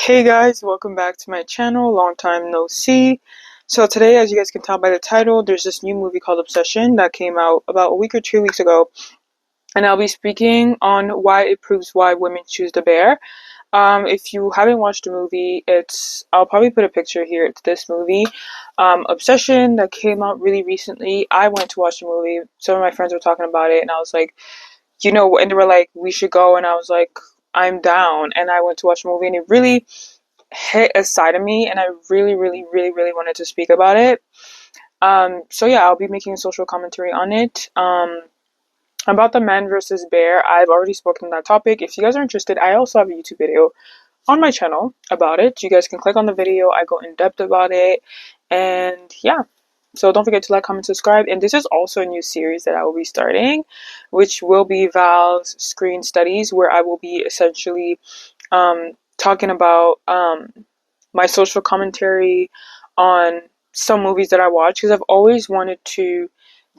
Hey guys, welcome back to my channel. Long time no see. So today, as you guys can tell by the title, there's this new movie called Obsession that came out about a week or 2 weeks ago, and I'll be speaking on why it proves why women choose the bear. If you haven't watched the movie, I'll probably put a picture here. It's this movie, Obsession, that came out really recently. I went to watch the movie. Some of my friends were talking about it, and I was like, and they were like, we should go, and I was like, I'm down. And I went to watch the movie, and it really hit a side of me, and I really, really, really, really wanted to speak about it. So yeah, I'll be making a social commentary on it. About the man versus bear, I've already spoken on that topic. If you guys are interested, I also have a YouTube video on my channel about it. You guys can click on the video. I go in depth about it, and yeah. So don't forget to like, comment, subscribe. And this is also a new series that I will be starting, which will be Val's Screen Studies, where I will be essentially talking about my social commentary on some movies that I watch, because I've always wanted to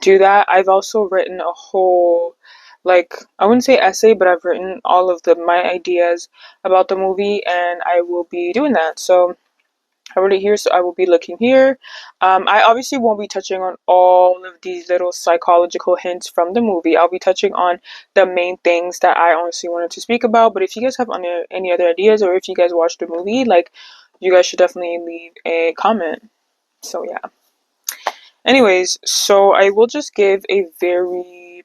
do that. I've also written a whole, like, I wouldn't say essay, but I've written all of my ideas about the movie, and I will be doing that. So I wrote it here, so I will be looking here. I obviously won't be touching on all of these little psychological hints from the movie. I'll be touching on the main things that I honestly wanted to speak about. But if you guys have any other ideas, or if you guys watched the movie, like, you guys should definitely leave a comment. So yeah. Anyways, so I will just give a very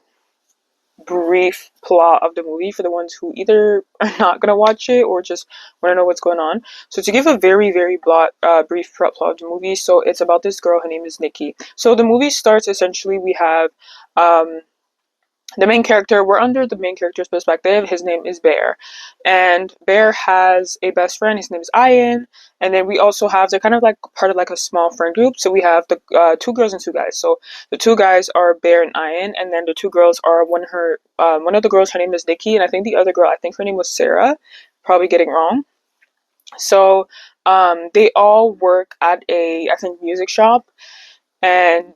brief plot of the movie for the ones who either are not gonna watch it or just want to know what's going on. So to give a very brief plot of the movie, so it's about this girl. Her name is Nikki. So the movie starts, essentially we have um the main character. We're under the main character's perspective. His name is Bear, and Bear has a best friend. His name is Ian, and then we also have, they're kind of like part of like a small friend group. So we have the two girls and two guys. So the two guys are Bear and Ian, and then the two girls are one of the girls, her name is Nikki, and I think the other girl, I think her name was Sarah, probably getting wrong. So they all work at a, I think, music shop, and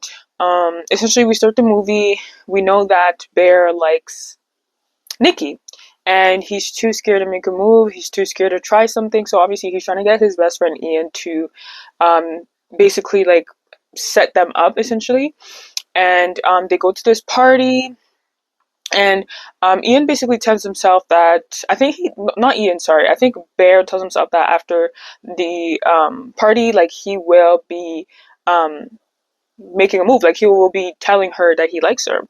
essentially we start the movie. We know that Bear likes Nikki, and he's too scared to make a move. He's too scared to try something. So obviously he's trying to get his best friend Ian to um, basically like set them up, essentially. And they go to this party, and Ian basically tells himself that, I think not Ian, sorry, I think Bear tells himself that after the party, like, he will be um, making a move. Like, he will be telling her that he likes her.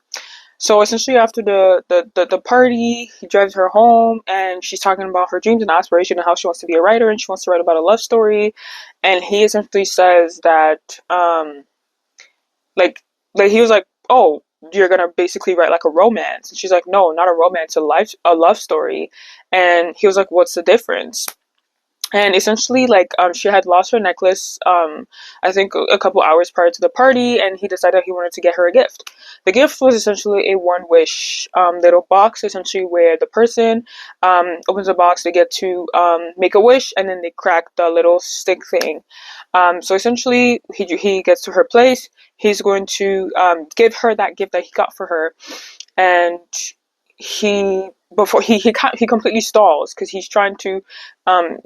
So essentially, after the party, he drives her home, and she's talking about her dreams and aspirations and how she wants to be a writer, and she wants to write about a love story. And he essentially says that, like, he was like, "Oh, you're gonna basically write like a romance," and she's like, "No, not a romance, a love story." And he was like, "What's the difference?" And essentially, like, she had lost her necklace, I think a couple hours prior to the party, and he decided he wanted to get her a gift. The gift was essentially a one wish little box, essentially, where the person opens the box, they get to make a wish, and then they crack the little stick thing. So essentially, he gets to her place, he's going to give her that gift that he got for her, and he completely stalls because he's trying to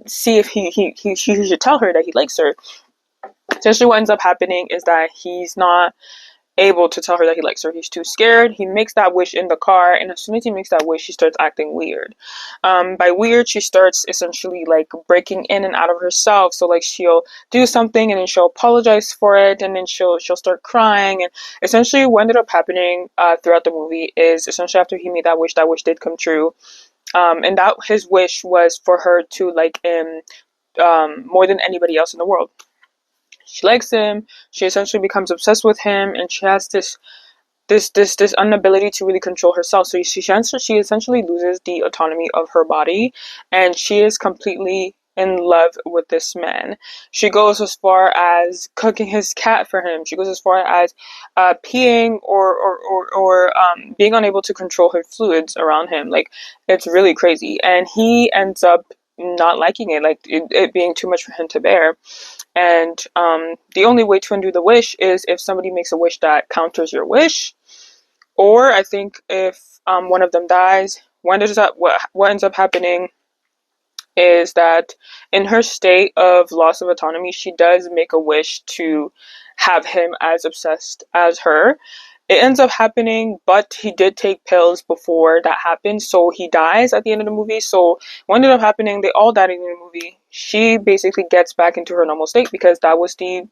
see if he should tell her that he likes her. Essentially, what ends up happening is that he's not able to tell her that he likes her. He's too scared. He makes that wish in the car, and as soon as he makes that wish, she starts acting weird. By weird, she starts essentially like breaking in and out of herself. So like, she'll do something, and then she'll apologize for it, and then she'll start crying. And essentially, what ended up happening throughout the movie is, essentially, after he made that wish did come true. And that his wish was for her to like him more than anybody else in the world. She likes him. She essentially becomes obsessed with him, and she has this inability to really control herself. So she essentially loses the autonomy of her body, and she is completely in love with this man. She goes as far as cooking his cat for him. She goes as far as peeing or being unable to control her fluids around him. Like, it's really crazy, and he ends up not liking it, like it being too much for him to bear. And the only way to undo the wish is if somebody makes a wish that counters your wish, or I think if one of them dies. What ends up happening is that in her state of loss of autonomy, she does make a wish to have him as obsessed as her. It ends up happening, but he did take pills before that happened, so he dies at the end of the movie. So what ended up happening, they all died in the movie. She basically gets back into her normal state because that was the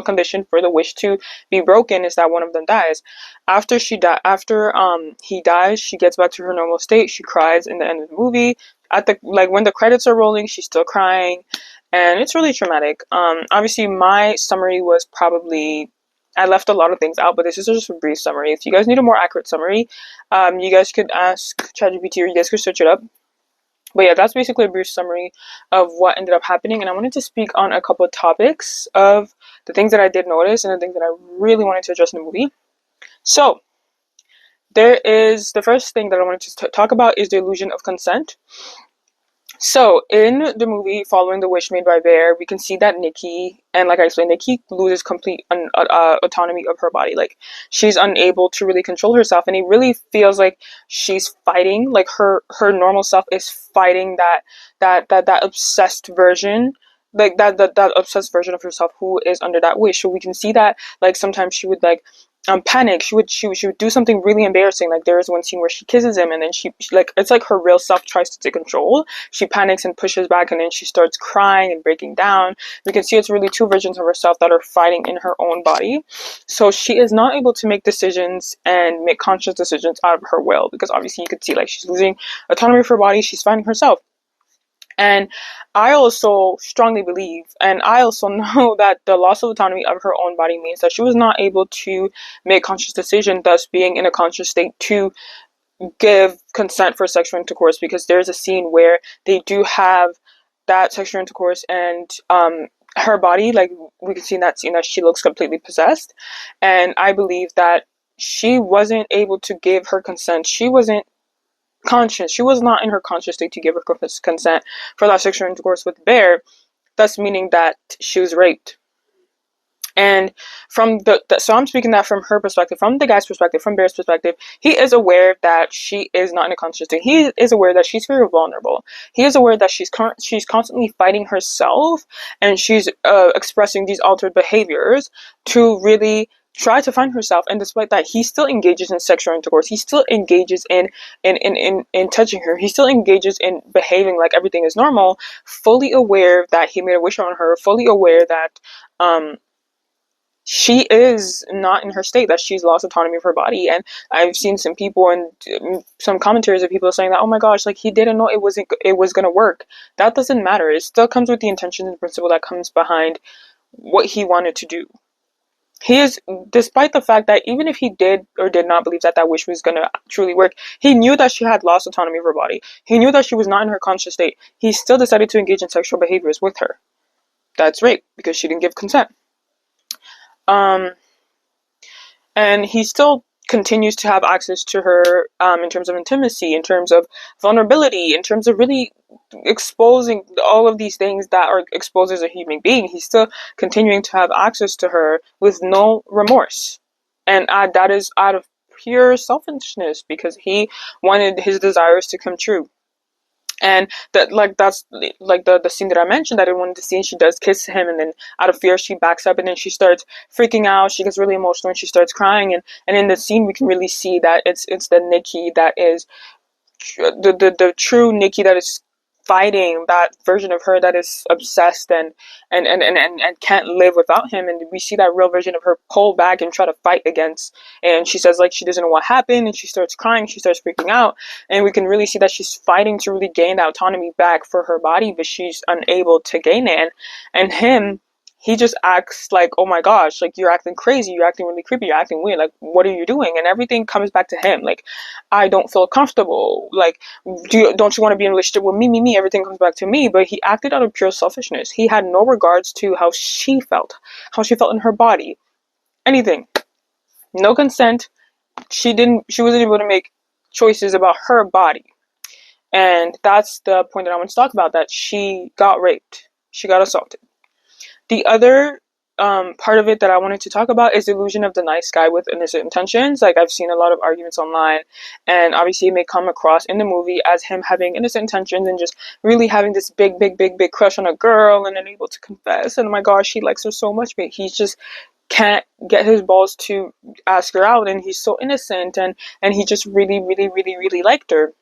condition for the wish to be broken, is that one of them dies. After he dies, she gets back to her normal state. She cries in the end of the movie. At the when the credits are rolling, she's still crying, and it's really traumatic. Obviously my summary was probably, I left a lot of things out, but this is just a brief summary. If you guys need a more accurate summary, you guys could ask ChatGPT, or you guys could search it up. But yeah, that's basically a brief summary of what ended up happening. And I wanted to speak on a couple of topics of the things that I did notice and the things that I really wanted to address in the movie. So there is, the first thing that I wanted to talk about is the illusion of consent. So in the movie, following the wish made by Bear, we can see that Nikki, and like I explained, Nikki loses complete autonomy of her body. Like, she's unable to really control herself, and it really feels like she's fighting. Like, her normal self is fighting that obsessed version, like that obsessed version of herself who is under that wish. So we can see that, like, sometimes she would like panic. She would do something really embarrassing. Like, there is one scene where she kisses him, and then she like, it's like her real self tries to take control. She panics and pushes back, and then she starts crying and breaking down. We can see it's really two versions of herself that are fighting in her own body. So she is not able to make decisions and make conscious decisions out of her will, because obviously you could see, like, she's losing autonomy of her body. She's fighting herself. And I also strongly believe, and I also know, that the loss of autonomy of her own body means that she was not able to make conscious decision, thus being in a conscious state to give consent for sexual intercourse, because there's a scene where they do have that sexual intercourse, and her body, like, we can see in that scene that she looks completely possessed. And I believe that she wasn't able to give her consent. She wasn't conscious. She was not in her conscious state to give her consent for that sexual intercourse with Bear, thus meaning that she was raped. And from so I'm speaking that from her perspective, from the guy's perspective, from Bear's perspective, he is aware that she is not in a conscious state. He is aware that she's very vulnerable. He is aware that she's constantly fighting herself, and she's expressing these altered behaviors to really try to find herself. And despite that, he still engages in sexual intercourse. He still engages in touching her. He still engages in behaving like everything is normal, fully aware that he made a wish on her, fully aware that she is not in her state, that she's lost autonomy of her body. And I've seen some people and some commentaries of people saying that, oh my gosh, like, he didn't know it was going to work. That doesn't matter. It still comes with the intention and principle that comes behind what he wanted to do. He is, despite the fact that even if he did or did not believe that that wish was going to truly work, he knew that she had lost autonomy of her body. He knew that she was not in her conscious state. He still decided to engage in sexual behaviors with her. That's rape, because she didn't give consent. And he still continues to have access to her in terms of intimacy, in terms of vulnerability, in terms of really exposing all of these things that are exposed as a human being. He's still continuing to have access to her with no remorse. And that is out of pure selfishness, because he wanted his desires to come true. And that's like the scene that I mentioned that I wanted to see, and she does kiss him, and then out of fear she backs up, and then she starts freaking out. She gets really emotional, and she starts crying, and in the scene we can really see that it's the Nikki that is the true Nikki, that is fighting that version of her that is obsessed and can't live without him. And we see that real version of her pull back and try to fight against, and she says, like, she doesn't know what happened, and she starts crying, she starts freaking out, and we can really see that she's fighting to really gain that autonomy back for her body, but she's unable to gain it. And him, he just acts like, oh my gosh, like, you're acting crazy, you're acting really creepy, you're acting weird, like, what are you doing? And everything comes back to him, like, I don't feel comfortable, like, don't you want to be in a relationship with me, everything comes back to me. But he acted out of pure selfishness. He had no regards to how she felt in her body, anything. No consent. She wasn't able to make choices about her body. And that's the point that I want to talk about, that she got raped, she got assaulted. The other part of it that I wanted to talk about is the illusion of the nice guy with innocent intentions. Like, I've seen a lot of arguments online, and obviously it may come across in the movie as him having innocent intentions and just really having this big crush on a girl and then able to confess, and oh my gosh, he likes her so much, but he just can't get his balls to ask her out, and he's so innocent, and he just really liked her.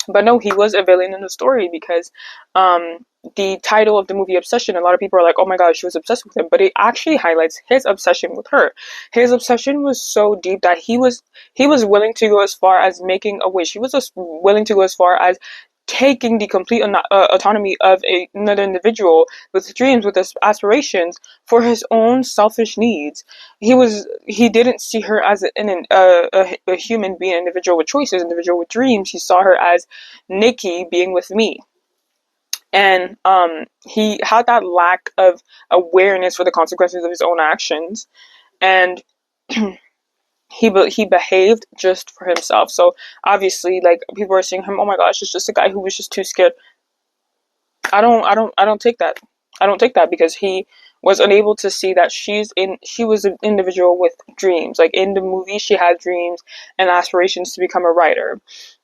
But no, he was a villain in the story because the title of the movie Obsession, a lot of people are like, oh my god, she was obsessed with him, but it actually highlights his obsession with her. His obsession was so deep that he was willing to go as far as making a wish. He was just willing to go as far as taking the complete autonomy of another individual with dreams, with aspirations, for his own selfish needs. He didn't see her as a human being, an individual with choices, individual with dreams. He saw her as Nikki being with me. And he had that lack of awareness for the consequences of his own actions, and he behaved just for himself. So obviously, like, people are saying him, oh my gosh, it's just a guy who was just too scared. I don't take that. I don't take that because he was unable to see that she was an individual with dreams. Like, in the movie, she had dreams and aspirations to become a writer.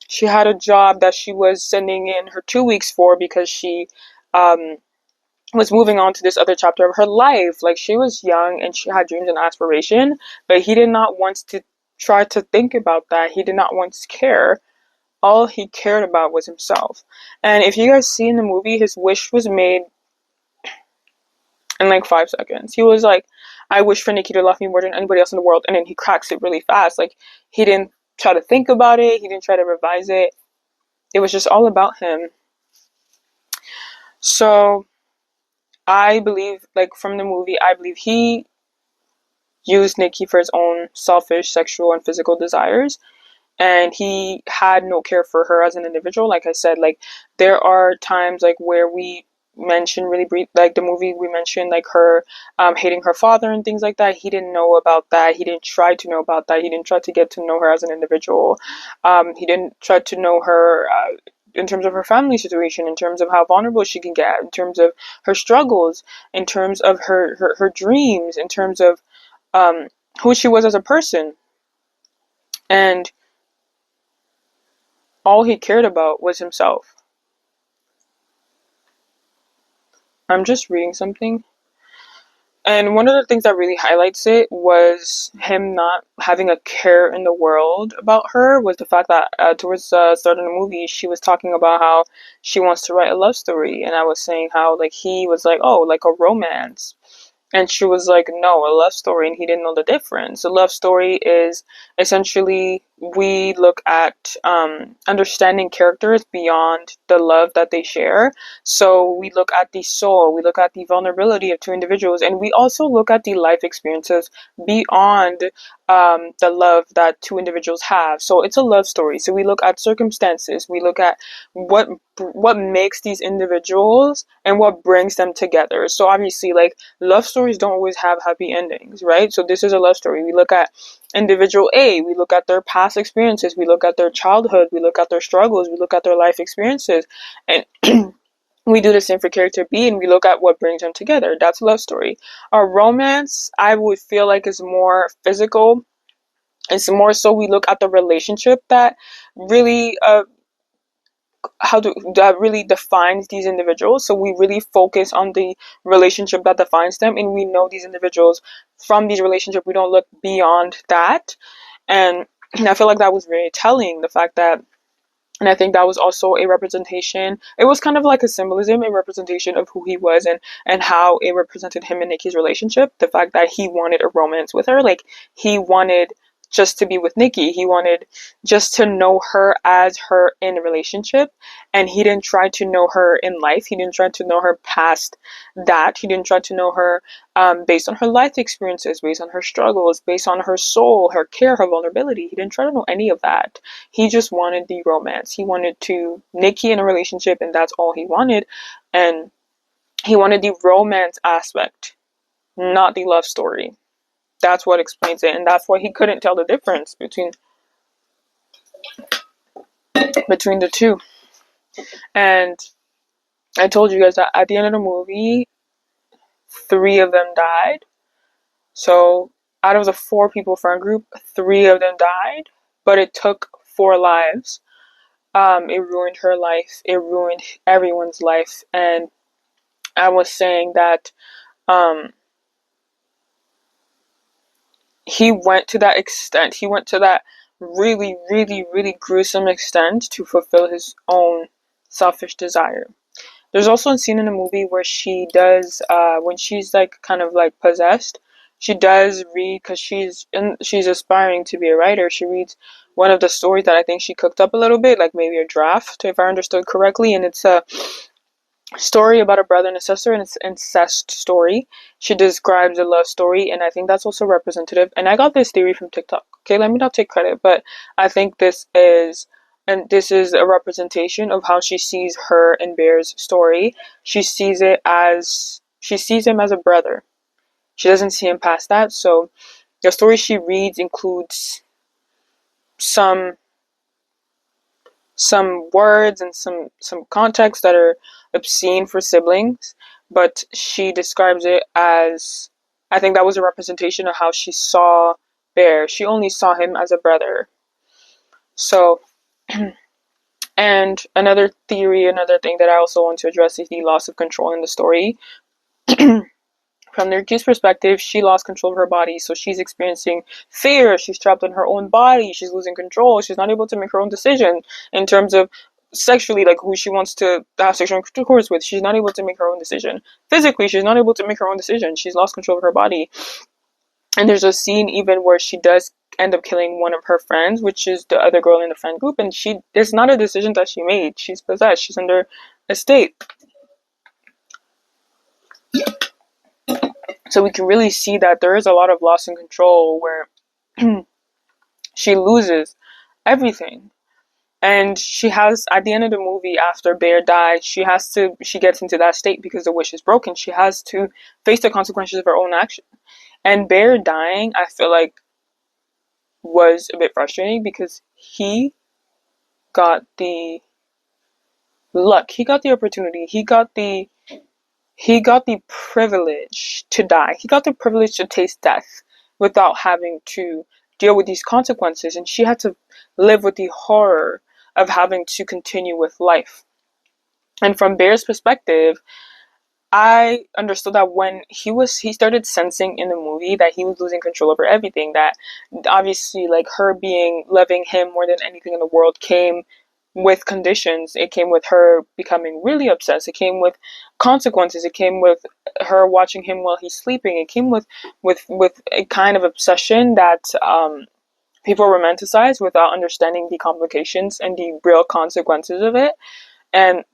She had a job that she was sending in her 2 weeks for because she um was moving on to this other chapter of her life. Like, she was young and she had dreams and aspiration, but he did not want to try to think about that. He did not want to care. All he cared about was himself. And if you guys see in the movie, his wish was made in like 5 seconds. He was like, I wish for Nikki to love me more than anybody else in the world. And then he cracks it really fast. Like, he didn't try to think about it. He didn't try to revise it. It was just all about him. So I believe, like, from the movie, I believe he used Nikki for his own selfish sexual and physical desires, and he had no care for her as an individual. Like I said, like, there are times like where we mention really brief, like the movie, we mentioned like her hating her father and things like that. He didn't know about that. He didn't try to know about that. He didn't try to get to know her as an individual. He didn't try to know her in terms of her family situation, in terms of how vulnerable she can get, in terms of her struggles, in terms of her dreams, in terms of um, who she was as a person. And all he cared about was himself. I'm just reading something. And one of the things that really highlights it was him not having a care in the world about her, was the fact that towards the start of the movie, she was talking about how she wants to write a love story. And I was saying how, like, he was like, oh, like a romance. And she was like, no, a love story. And he didn't know the difference. A love story is essentially, we look at understanding characters beyond the love that they share. So we look at the soul, we look at the vulnerability of two individuals, and we also look at the life experiences beyond the love that two individuals have. So it's a love story. So we look at circumstances, we look at what makes these individuals and what brings them together. So obviously, like, love stories don't always have happy endings, right? So this is a love story. We look at individual A, we look at their past experiences, we look at their childhood, we look at their struggles, we look at their life experiences, and we do the same for character B, and we look at what brings them together. That's a love story. A romance, I would feel like, is more physical. It's more so we look at the relationship that really that really defines these individuals. So we really focus on the relationship that defines them, and we know these individuals from these relationships. We don't look beyond that. And I feel like that was very telling, the fact that, and I think that was also a representation. It was kind of like a symbolism, a representation of who he was, and how it represented him and Nikki's relationship. The fact that he wanted a romance with her, like, he wanted just to be with Nikki. He wanted just to know her as her in a relationship, and he didn't try to know her in life. He didn't try to know her past that. He didn't try to know her based on her life experiences, based on her struggles, based on her soul, her care, her vulnerability. He didn't try to know any of that. He just wanted the romance. He wanted to Nikki in a relationship, and that's all he wanted. And he wanted the romance aspect, not the love story. That's what explains it, and that's why he couldn't tell the difference between the two. And I told you guys that at the end of the movie, 3 of them died. So out of the 4 people friend group, 3 of them died, but it took 4 lives. It ruined her life. It ruined everyone's life. And I was saying that um, he went to that extent. He went to that really, really, really gruesome extent to fulfill his own selfish desire. There's also a scene in the movie where she does, when she's like kind of like possessed, she does read because she's aspiring to be a writer. She reads one of the stories that I think she cooked up a little bit, like maybe a draft, if I understood correctly, and it's a story about a brother and a sister, and it's an incest story. She describes a love story, and I think that's also representative. And I got this theory from TikTok. Okay, let me not take credit, but I think this is a representation of how she sees her and Bear's story. She sees him as a brother. She doesn't see him past that. So the story she reads includes some words and some context that are obscene for siblings, but she describes it as, I think that was a representation of how she saw Bear. She only saw him as a brother. So, and another theory, another thing that I also want to address is the loss of control in the story. From Nikki's perspective, she lost control of her body, so she's experiencing fear. She's trapped in her own body. She's losing control. She's not able to make her own decision in terms of sexually, like who she wants to have sexual intercourse with. She's not able to make her own decision. Physically, she's not able to make her own decision. She's lost control of her body. And there's a scene even where she does end up killing one of her friends, which is the other girl in the friend group, and it's not a decision that she made. She's possessed. She's under a state. So we can really see that there is a lot of loss in control where she loses everything. And she has, at the end of the movie, after Bear dies, she gets into that state because the wish is broken. She has to face the consequences of her own action. And Bear dying, I feel like, was a bit frustrating because he got the luck, he got the opportunity, he got the privilege to die. He got the privilege to taste death without having to deal with these consequences. And she had to live with the horror of having to continue with life. And from Bear's perspective, I understood that when he started sensing in the movie that he was losing control over everything, that obviously like her loving him more than anything in the world came with conditions. It came with her becoming really obsessed. It came with consequences. It came with her watching him while he's sleeping. It came with a kind of obsession that people romanticize without understanding the complications and the real consequences of it. And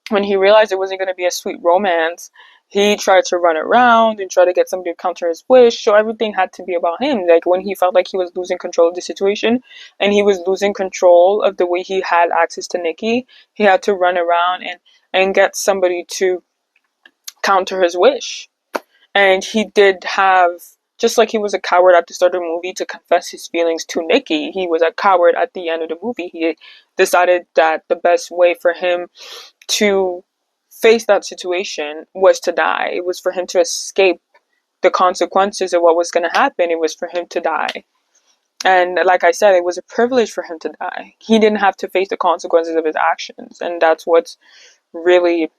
when he realized it wasn't going to be a sweet romance, he tried to run around and try to get somebody to counter his wish. So everything had to be about him. Like when he felt like he was losing control of the situation and he was losing control of the way he had access to Nikki, he had to run around and get somebody to counter his wish. And he did have, just like he was a coward at the start of the movie to confess his feelings to Nikki, he was a coward at the end of the movie. He decided that the best way for him to face that situation was to die. It was for him to escape the consequences of what was going to happen. It was for him to die. And like I said, it was a privilege for him to die. He didn't have to face the consequences of his actions. And that's what's really,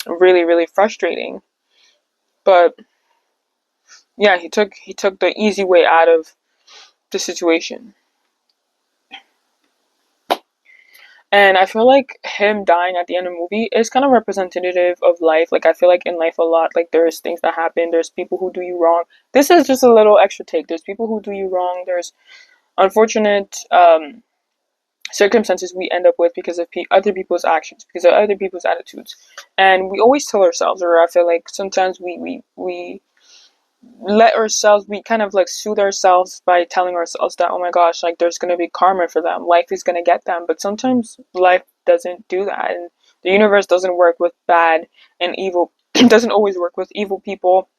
really, really frustrating. But yeah, he took the easy way out of the situation. And I feel like him dying at the end of the movie is kind of representative of life. Like, I feel like in life a lot, like, there's things that happen. There's people who do you wrong. This is just a little extra take. There's people who do you wrong. There's unfortunate circumstances we end up with because of other people's actions, because of other people's attitudes. And we always tell ourselves, or I feel like sometimes we let ourselves, we kind of like soothe ourselves by telling ourselves that, oh my gosh, like there's going to be karma for them, life is going to get them. But sometimes life doesn't do that, and the universe doesn't work with bad and evil. It doesn't always work with evil people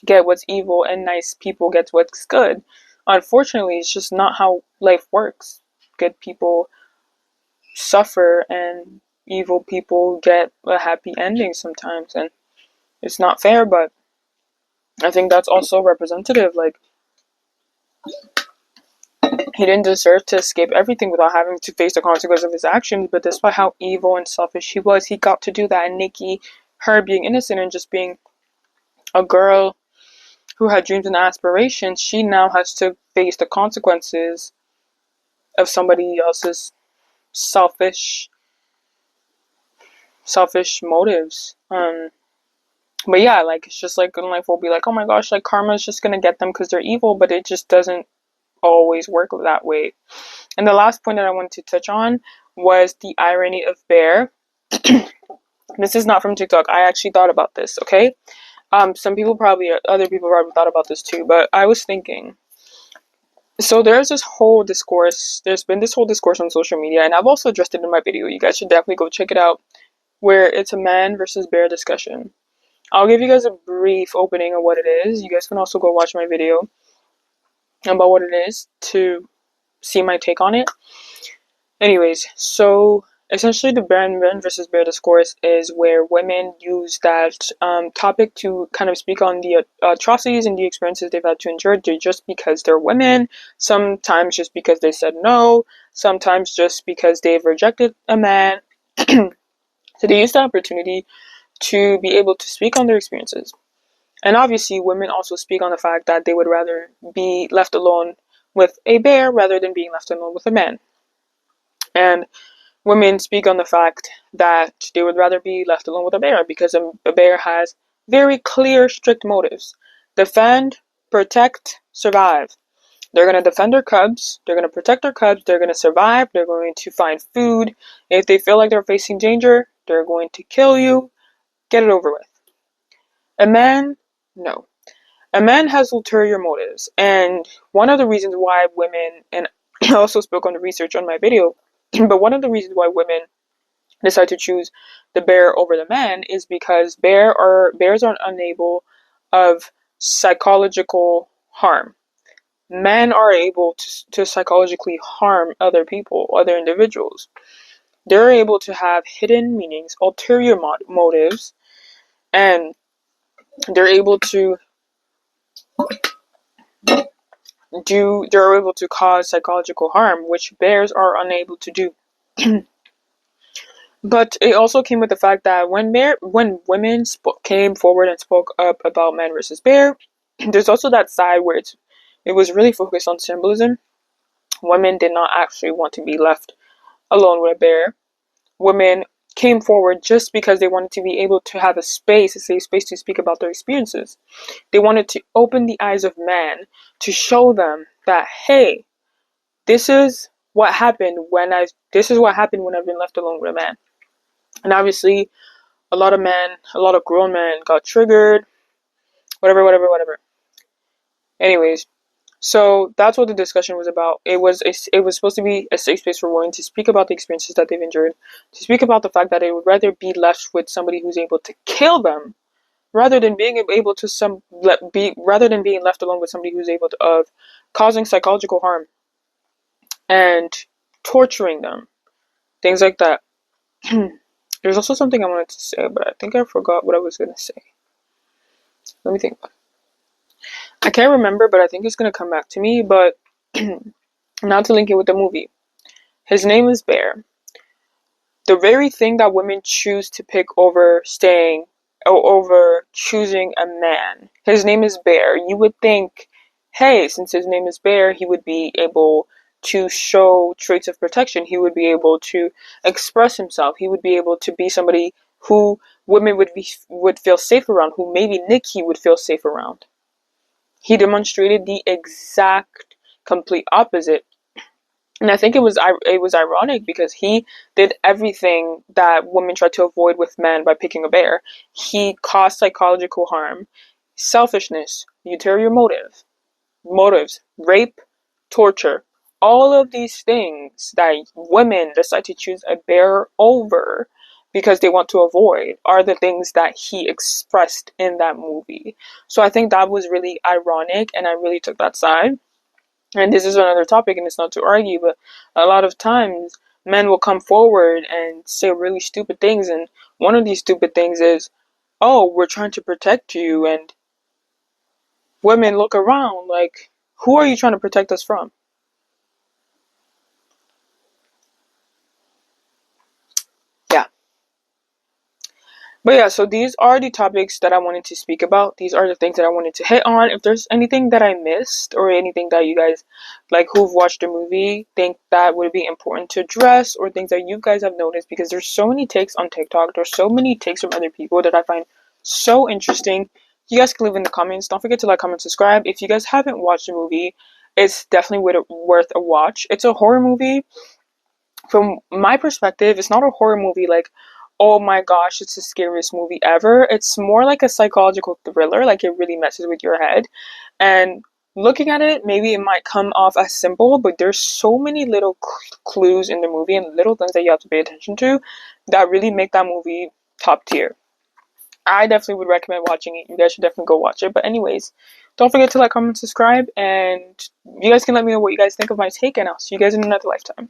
get what's evil and nice people get what's good. Unfortunately, it's just not how life works. Good people suffer and evil people get a happy ending sometimes, and it's not fair. But I think that's also representative. Like, he didn't deserve to escape everything without having to face the consequences of his actions, but despite how evil and selfish he was, he got to do that. And Nikki, her being innocent and just being a girl who had dreams and aspirations, she now has to face the consequences of somebody else's selfish motives. But yeah, like, it's just like in life we'll be like, oh my gosh, like karma's just gonna get them because they're evil, but it just doesn't always work that way. And the last point that I wanted to touch on was the irony of Bear. This is not from TikTok. I actually thought about this, okay? Other people probably thought about this too, but I was thinking, so there's been this whole discourse on social media, and I've also addressed it in my video. You guys should definitely go check it out, where it's a man versus bear discussion. I'll give you guys a brief opening of what it is. You guys can also go watch my video about what it is to see my take on it. Anyways, so essentially the man versus bear discourse is where women use that topic to kind of speak on the atrocities and the experiences they've had to endure just because they're women, sometimes just because they said no, sometimes just because they've rejected a man. So they use the opportunity to be able to speak on their experiences. And obviously women also speak on the fact that they would rather be left alone with a bear rather than being left alone with a man. And women speak on the fact that they would rather be left alone with a bear because a bear has very clear, strict motives: defend, protect, survive. They're going to defend their cubs, they're going to protect their cubs, they're going to survive, they're going to find food. If they feel like they're facing danger, they're going to kill you. Get it over with. A man, no. A man has ulterior motives, and one of the reasons why women, and I also spoke on the research on my video, but one of the reasons why women decide to choose the bear over the man is because bears are unable of psychological harm. Men are able to psychologically harm other people, other individuals. They're able to have hidden meanings, ulterior motives, and they're able to they're able to cause psychological harm, which bears are unable to do. But it also came with the fact that when women came forward and spoke up about man versus bear, there's also that side where it was really focused on symbolism. Women did not actually want to be left alone with a bear. Women came forward just because they wanted to be able to have a safe space to speak about their experiences. They wanted to open the eyes of man to show them that, hey, this is what happened when I've been left alone with a man. And obviously, a lot of grown men got triggered, whatever. Anyways, so that's what the discussion was about. It was supposed to be a safe space for women to speak about the experiences that they've endured, to speak about the fact that they would rather be left with somebody who's able to kill them rather than being left alone with somebody who's able to of causing psychological harm and torturing them, things like that. There's also something I wanted to say, but I think I forgot what I was gonna say. Let me think. I can't remember, but I think it's gonna come back to me. But now to link it with the movie. His name is Bear. The very thing that women choose to pick over choosing a man. His name is Bear. You would think, hey, since his name is Bear, he would be able to show traits of protection. He would be able to express himself. He would be able to be somebody who women would feel safe around, who maybe Nikki would feel safe around. He demonstrated the exact complete opposite. And I think it was ironic because he did everything that women tried to avoid with men by picking a bear. He caused psychological harm, selfishness, ulterior motives, rape, torture. All of these things that women decide to choose a bear over because they want to avoid are the things that he expressed in that movie. So I think that was really ironic, and I really took that side. And this is another topic, and it's not to argue, but a lot of times men will come forward and say really stupid things, and one of these stupid things is, oh, we're trying to protect you, and women, look around. Like, who are you trying to protect us from? Yeah. But yeah, so these are the topics that I wanted to speak about. These are the things that I wanted to hit on. If there's anything that I missed or anything that you guys, like, who've watched the movie, think that would be important to address, or things that you guys have noticed, because there's so many takes on TikTok, there's so many takes from other people that I find so interesting. You guys can leave in the comments. Don't forget to like, comment, subscribe. If you guys haven't watched the movie, it's definitely worth a watch. It's a horror movie. From my perspective, it's not a horror movie like, oh my gosh, it's the scariest movie ever. It's more like a psychological thriller, like it really messes with your head. And looking at it, maybe it might come off as simple, but there's so many little clues in the movie and little things that you have to pay attention to that really make that movie top tier. I definitely would recommend watching it. You guys should definitely go watch it. But anyways, don't forget to like, comment, subscribe, and you guys can let me know what you guys think of my take, and I'll see you guys in another lifetime.